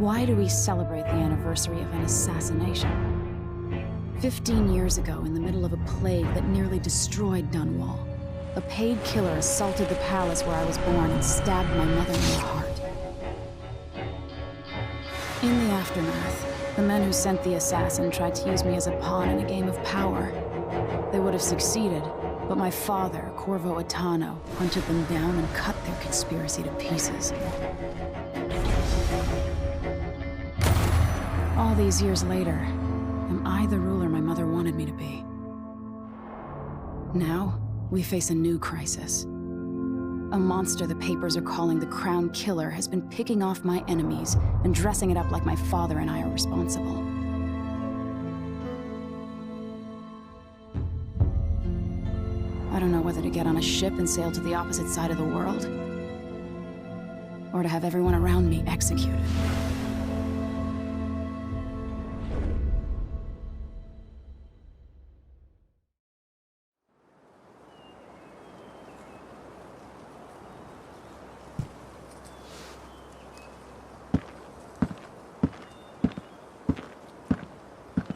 Why do we celebrate the anniversary of an assassination? 15 years ago, in the middle of a plague that nearly destroyed Dunwall, a paid killer assaulted the palace where I was born and stabbed my mother in the heart. In the aftermath, the men who sent the assassin tried to use me as a pawn in a game of power. They would have succeeded, but my father, Corvo Attano, hunted them down and cut their conspiracy to pieces. All these years later, am I the ruler my mother wanted me to be? Now, we face a new crisis. A monster the papers are calling the Crown Killer has been picking off my enemies and dressing it up like my father and I are responsible. I don't know whether to get on a ship and sail to the opposite side of the world, or to have everyone around me executed.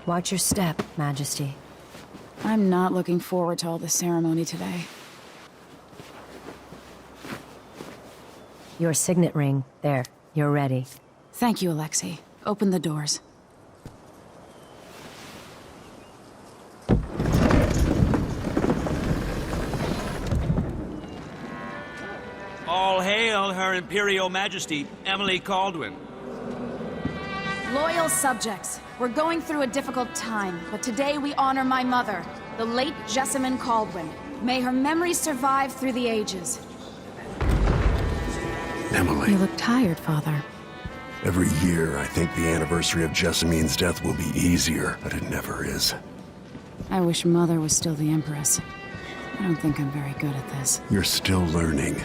Watch your step, Majesty. I'm not looking forward to all the ceremony today. Your signet ring. There. You're ready. Thank you, Alexei. Open the doors. All hail Her Imperial Majesty, Emily Caldwin. Loyal subjects, we're going through a difficult time, but today we honor my mother, the late Jessamine Caldwin. May her memory survive through the ages. Emily. You look tired, Father. Every year, I think the anniversary of Jessamine's death will be easier, but it never is. I wish Mother was still the Empress. I don't think I'm very good at this. You're still learning.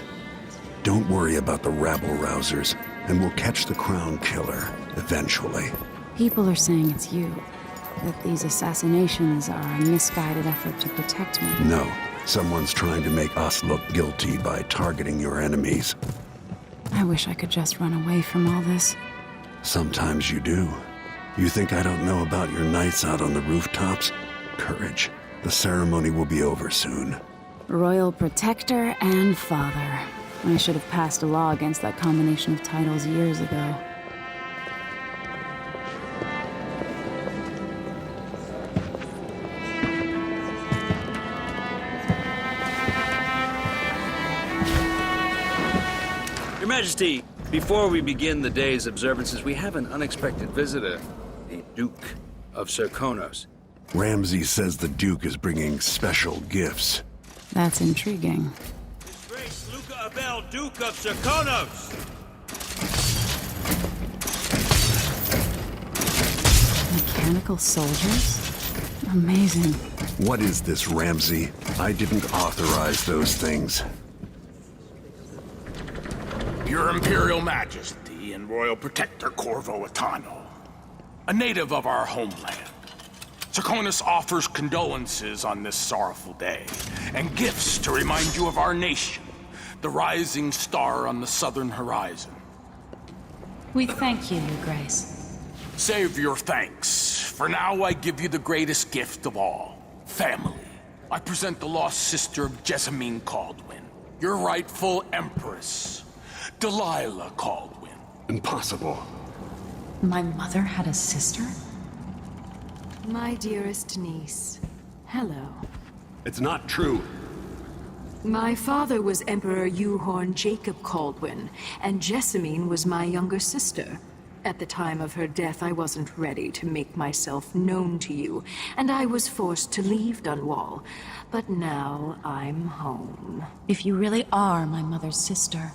Don't worry about the rabble-rousers, and we'll catch the Crown Killer, eventually. People are saying it's you. That these assassinations are a misguided effort to protect me. No. Someone's trying to make us look guilty by targeting your enemies. I wish I could just run away from all this. Sometimes you do. You think I don't know about your nights out on the rooftops? Courage. The ceremony will be over soon. Royal Protector and Father. I should have passed a law against that combination of titles years ago. Your Majesty, before we begin the day's observances, we have an unexpected visitor, the Duke of Serkonos. Ramsay says the Duke is bringing special gifts. That's intriguing. His Grace Luca Abel, Duke of Serkonos! Mechanical soldiers? Amazing. What is this, Ramsay? I didn't authorize those things. Your Imperial Majesty and Royal Protector Corvo Attano, a native of our homeland. Serkonos offers condolences on this sorrowful day, and gifts to remind you of our nation, the rising star on the southern horizon. We thank you, Your Grace. Save your thanks. For now, I give you the greatest gift of all, family. I present the lost sister of Jessamine Caldwin, your rightful Empress, Delilah Caldwin. Impossible. My mother had a sister? My dearest niece, hello. It's not true. My father was Emperor Euhorn Jacob Caldwin, and Jessamine was my younger sister. At the time of her death, I wasn't ready to make myself known to you, and I was forced to leave Dunwall. But now I'm home. If you really are my mother's sister,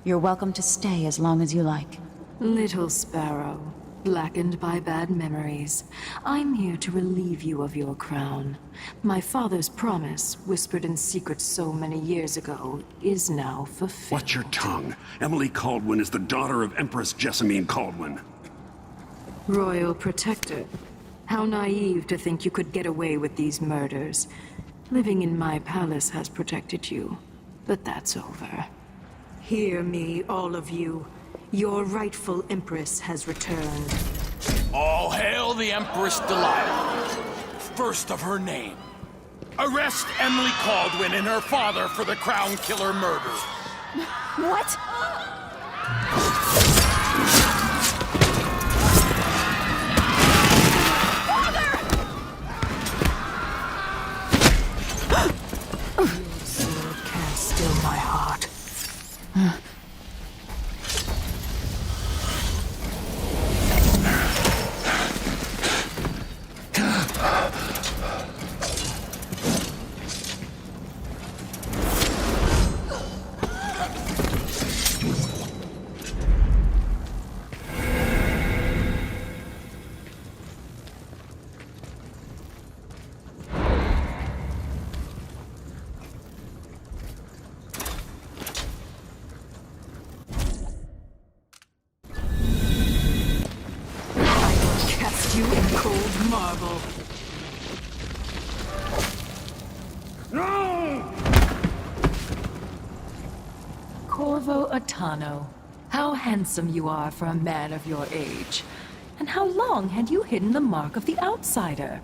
you're welcome to stay as long as you like. Little sparrow, blackened by bad memories, I'm here to relieve you of your crown. My father's promise, whispered in secret so many years ago, is now fulfilled. Watch your tongue. Emily Caldwin is the daughter of Empress Jessamine Caldwin. Royal Protector, how naive to think you could get away with these murders. Living in my palace has protected you, but that's over. Hear me, all of you. Your rightful Empress has returned. All hail the Empress Delilah, first of her name. Arrest Emily Caldwin and her father for the Crown Killer murder. What? Sword can't still my heart. Cast you in cold marble. Corvo Atano, how handsome you are for a man of your age. And how long had you hidden the mark of the outsider?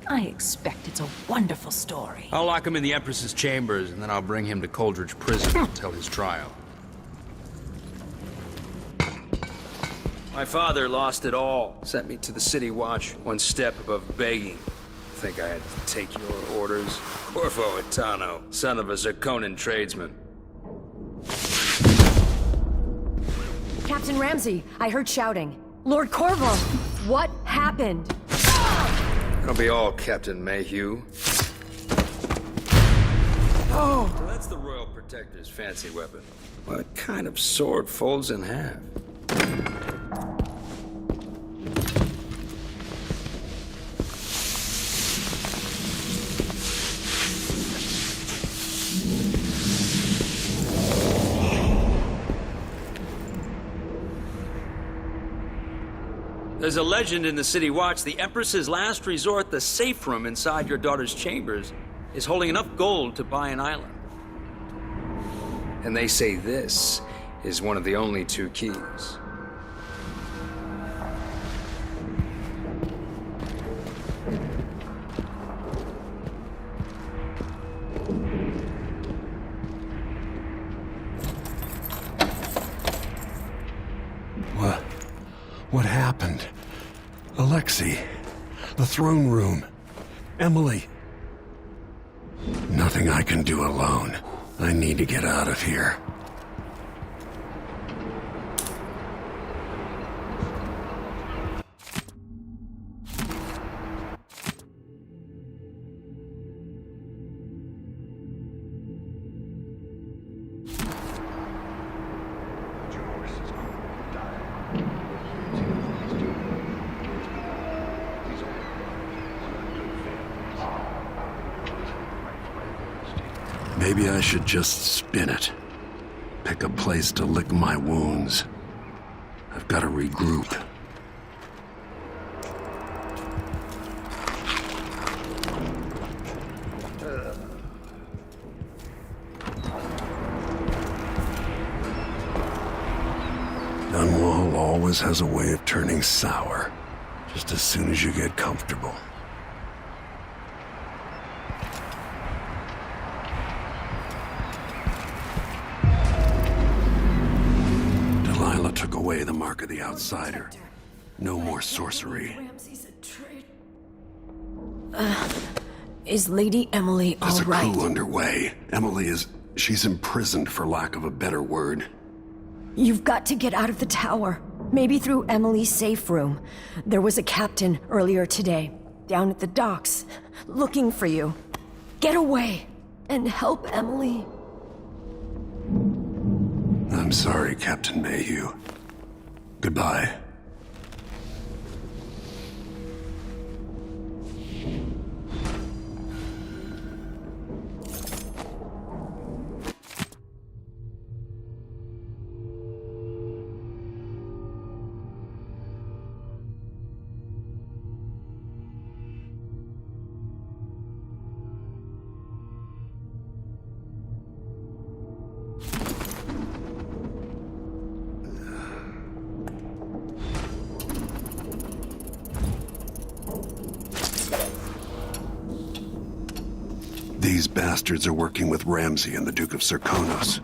I expect it's a wonderful story. I'll lock him in the Empress's chambers, and then I'll bring him to Coldridge Prison until his trial. My father lost it all. Sent me to the City Watch, one step above begging. Think I had to take your orders? Corvo Atano, son of a Zirconan tradesman. Captain Ramsey, I heard shouting. Lord Corvo, what happened? It'll be all Captain Mayhew. Oh! That's the Royal Protector's fancy weapon. What kind of sword folds in half? There's a legend in the City Watch. The Empress's last resort, the safe room inside your daughter's chambers, is holding enough gold to buy an island. And they say this is one of the only two keys. What happened? Alexei, the throne room, Emily. Nothing I can do alone. I need to get out of here. Maybe I should just spin it. Pick a place to lick my wounds. I've got to regroup. Dunwall always has a way of turning sour, just as soon as you get comfortable. Took away the mark of the outsider. No more sorcery. Is Lady Emily all There's a right? coup underway. She's imprisoned for lack of a better word. You've got to get out of the tower. Maybe through Emily's safe room. There was a captain earlier today, down at the docks, looking for you. Get away and help Emily. I'm sorry, Captain Mayhew. Goodbye. These bastards are working with Ramsay and the Duke of Serkonos.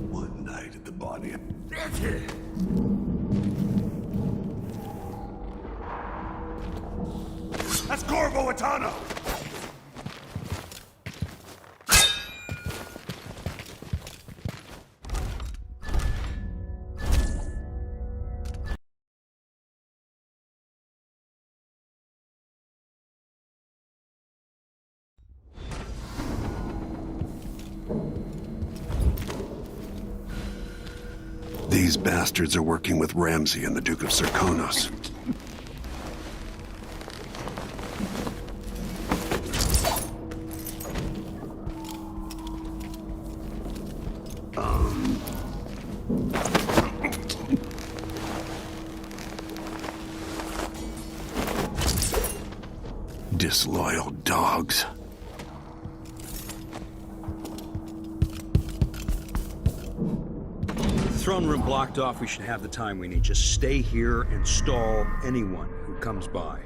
One night at the body of... That's Corvo Atano! These bastards are working with Ramsay and the Duke of Serkonos. Disloyal dogs. Throne room blocked off. We should have the time we need. Just stay here and stall anyone who comes by.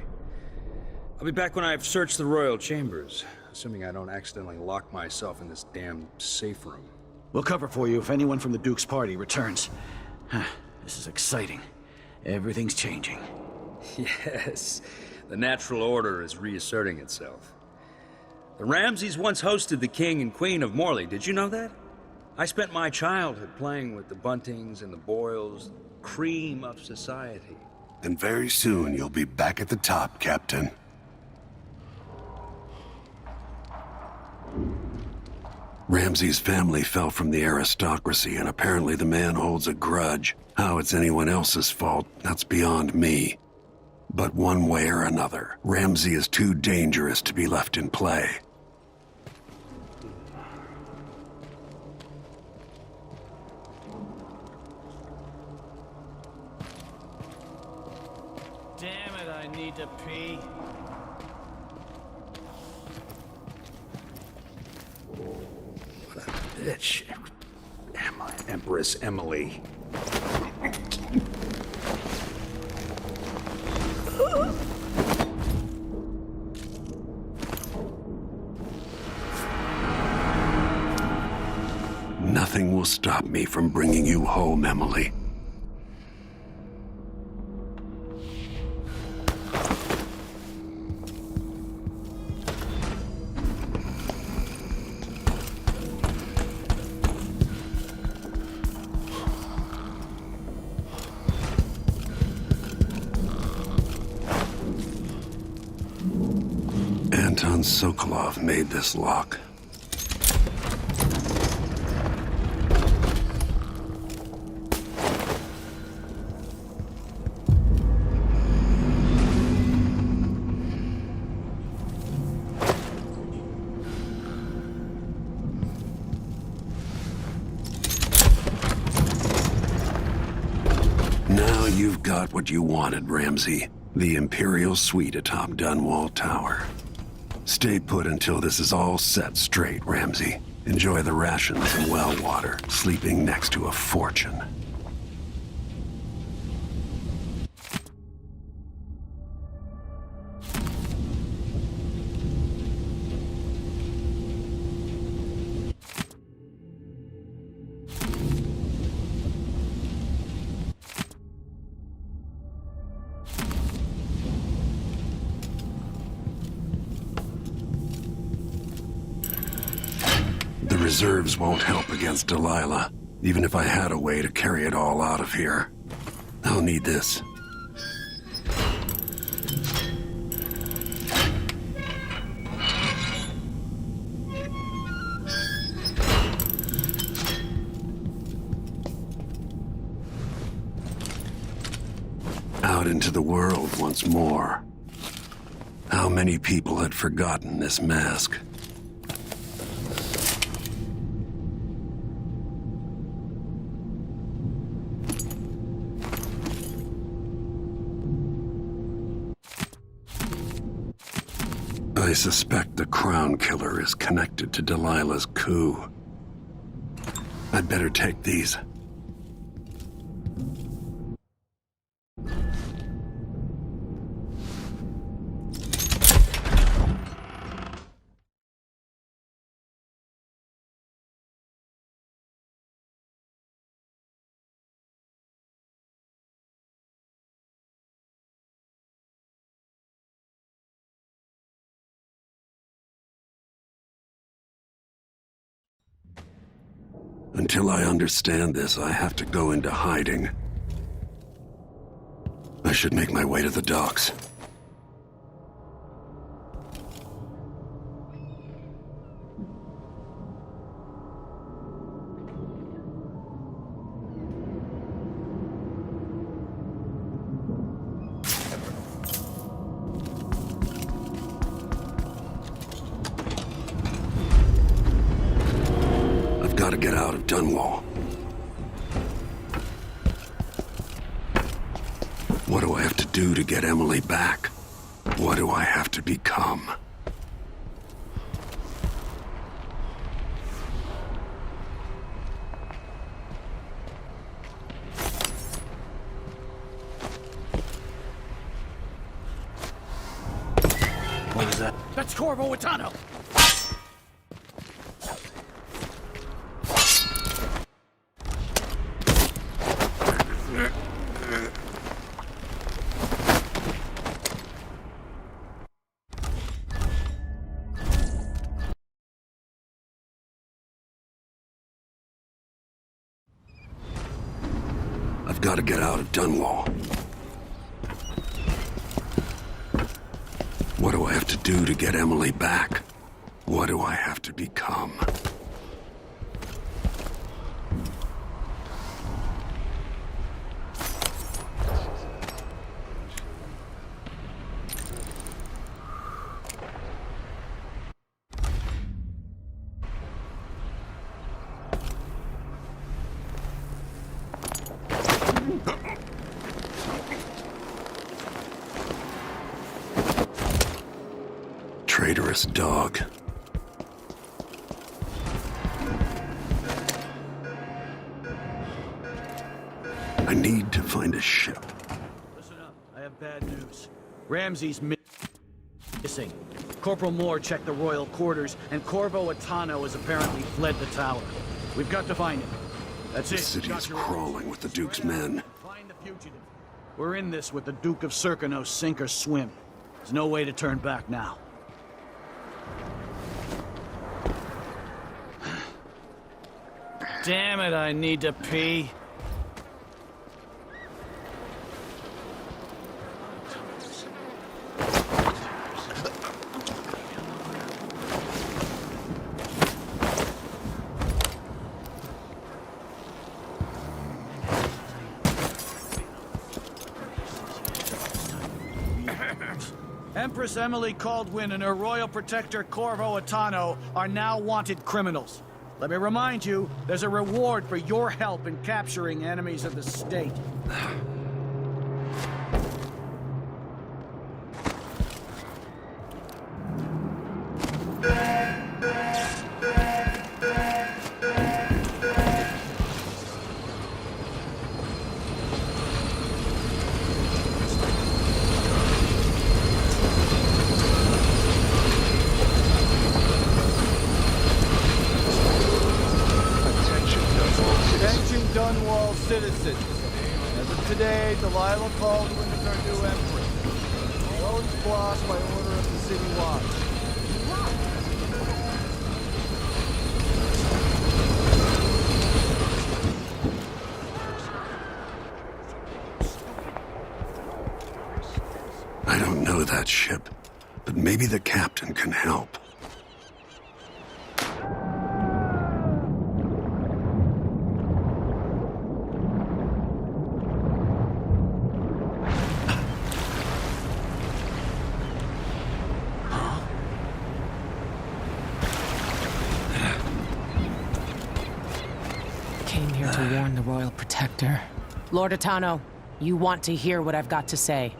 I'll be back when I've searched the royal chambers, assuming I don't accidentally lock myself in this damn safe room. We'll cover for you if anyone from the Duke's party returns. This is exciting. Everything's changing. Yes, the natural order is reasserting itself. The Ramsays once hosted the King and Queen of Morley. Did you know that? I spent my childhood playing with the Buntings and the Boyles, cream of society. And very soon you'll be back at the top, Captain. Ramsay's family fell from the aristocracy, and apparently the man holds a grudge. How it's anyone else's fault, that's beyond me. But one way or another, Ramsay is too dangerous to be left in play. Damn it, I need to pee. What a bitch. Empress Emily. Nothing will stop me from bringing you home, Emily. Anton Sokolov made this lock. Now you've got what you wanted, Ramsay. The Imperial Suite atop Dunwall Tower. Stay put until this is all set straight, Ramsay. Enjoy the rations and well water, sleeping next to a fortune. The reserves won't help against Delilah, even if I had a way to carry it all out of here. I'll need this. Out into the world once more. How many people had forgotten this mask? I suspect the Crown Killer is connected to Delilah's coup. I'd better take these. Until I understand this, I have to go into hiding. I should make my way to the docks. Gotta get out of Dunwall. What do I have to do to get Emily back? What do I have to become? What was that? That's Corvo Atano! I've got to get out of Dunwall. What do I have to do to get Emily back? What do I have to become? Traitorous dog. I need to find a ship. Listen up, I have bad news. Ramsey's missing. Corporal Moore checked the royal quarters, and Corvo Atano has apparently fled the tower. We've got to find him. That's it. The city is crawling with the Duke's men. Find the fugitive. We're in this with the Duke of Serkino, sink or swim. There's no way to turn back now. Damn it, I need to pee. Empress Emily Caldwin and her royal protector Corvo Atano are now wanted criminals. Let me remind you, there's a reward for your help in capturing enemies of the state. Dunwall citizens. As of today, Delilah Caldwin is our new empress. Roads blocked by order of the City Watch. I don't know that ship, but maybe the captain can help. Came here to warn the Royal Protector. Lord Atano, you want to hear what I've got to say.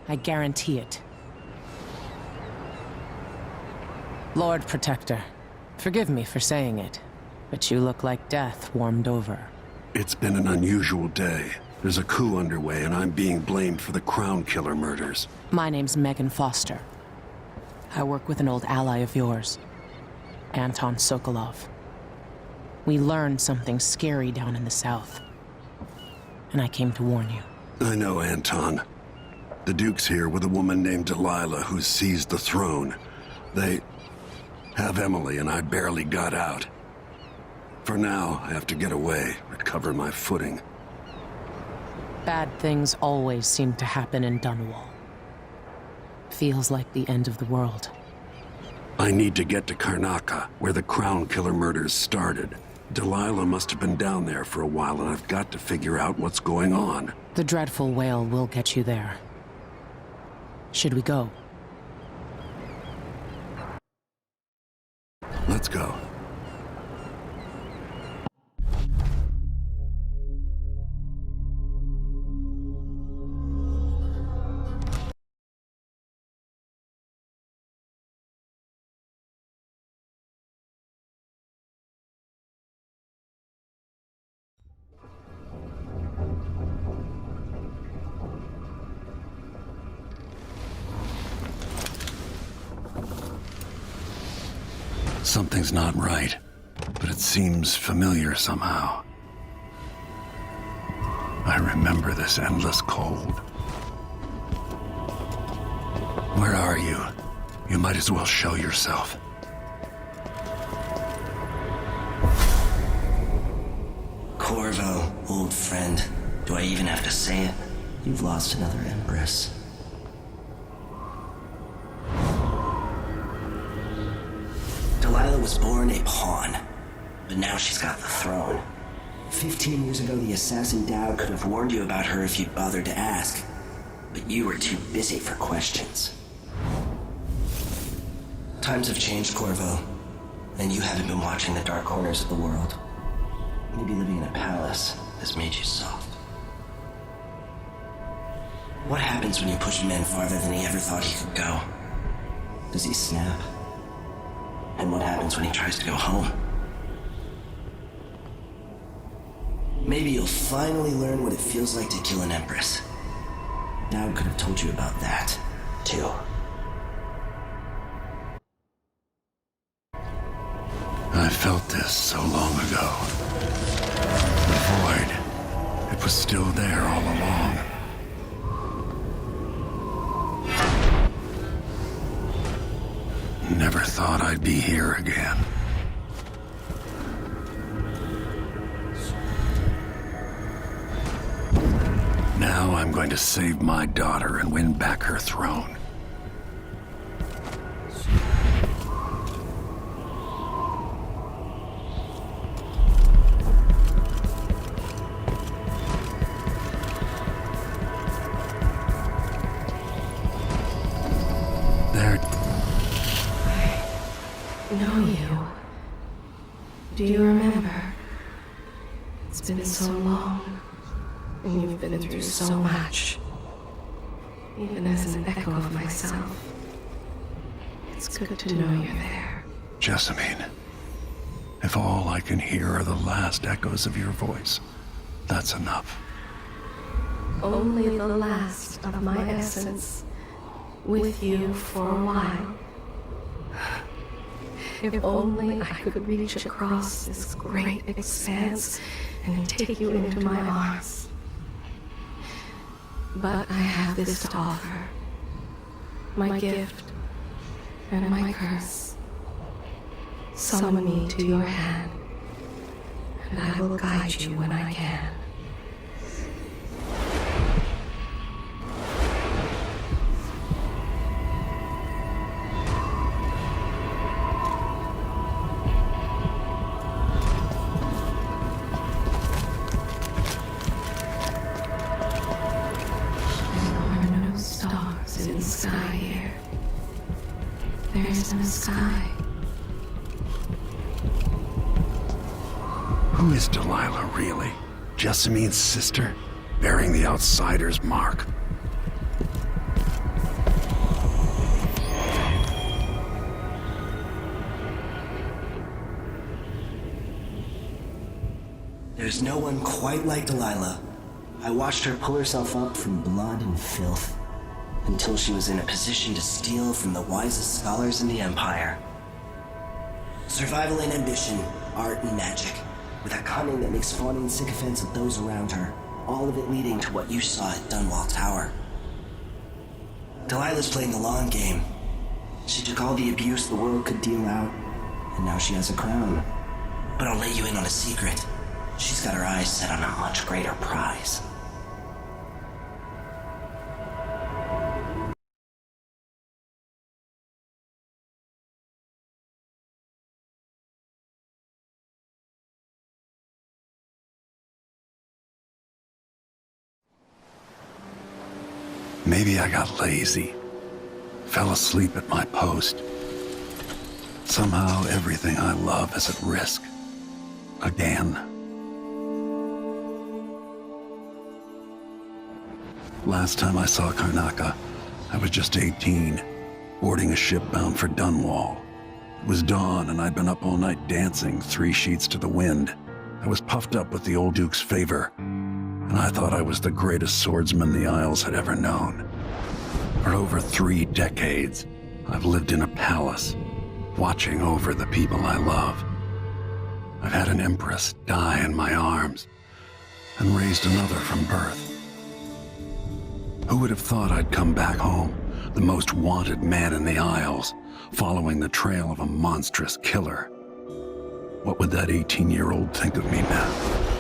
I guarantee it. Lord Protector, forgive me for saying it, but you look like death warmed over. It's been an unusual day. There's a coup underway, and I'm being blamed for the Crown Killer murders. My name's Megan Foster. I work with an old ally of yours, Anton Sokolov. We learned something scary down in the south, and I came to warn you. I know Anton. The Duke's here with a woman named Delilah who's seized the throne. They have Emily, and I barely got out. For now, I have to get away, recover my footing. Bad things always seem to happen in Dunwall. Feels like the end of the world. I need to get to Karnaca, where the Crown Killer murders started. Delilah must have been down there for a while, and I've got to figure out what's going on. The dreadful whale will get you there. Should we go? Let's go. Something's not right, but it seems familiar somehow. I remember this endless cold. Where are you? You might as well show yourself. Corvo, old friend. Do I even have to say it? You've lost another Empress. Delilah was born a pawn, but now she's got the throne. 15 years ago, the assassin Dowd could have warned you about her if you'd bothered to ask, but you were too busy for questions. Times have changed, Corvo, and you haven't been watching the dark corners of the world. Maybe living in a palace has made you soft. What happens when you push a man farther than he ever thought he could go? Does he snap? And what happens when he tries to go home? Maybe you'll finally learn what it feels like to kill an Empress. Dowd could have told you about that, too. I felt this so long ago. The void. It was still there all along. Never thought I'd be here again. Now I'm going to save my daughter and win back her throne. Know you. Do you remember? It's been so long, and you've been through so much. Even as an echo of myself, it's good to know you're there. Jessamine, if all I can hear are the last echoes of your voice, that's enough. Only the last of my essence, with you for a while. If only I could reach across this great expanse and take you into my arms. But I have this to offer. My gift and my curse. Summon me to your hand, and I will guide you when I can. Sky. Who is Delilah, really? Jessamine's sister? Bearing the outsider's mark. There's no one quite like Delilah. I watched her pull herself up from blood and filth until she was in a position to steal from the wisest scholars in the Empire. Survival and ambition, art and magic, with a cunning that makes fawning sycophants of those around her, all of it leading to what you saw at Dunwall Tower. Delilah's playing the long game. She took all the abuse the world could deal out, and now she has a crown. But I'll let you in on a secret. She's got her eyes set on a much greater prize. Maybe I got lazy. Fell asleep at my post. Somehow everything I love is at risk. Again. Last time I saw Karnaca, I was just 18, boarding a ship bound for Dunwall. It was dawn and I'd been up all night dancing 3 sheets to the wind. I was puffed up with the old Duke's favor, and I thought I was the greatest swordsman the Isles had ever known. For over 3 decades, I've lived in a palace, watching over the people I love. I've had an empress die in my arms, and raised another from birth. Who would have thought I'd come back home, the most wanted man in the Isles, following the trail of a monstrous killer? What would that 18-year-old think of me now?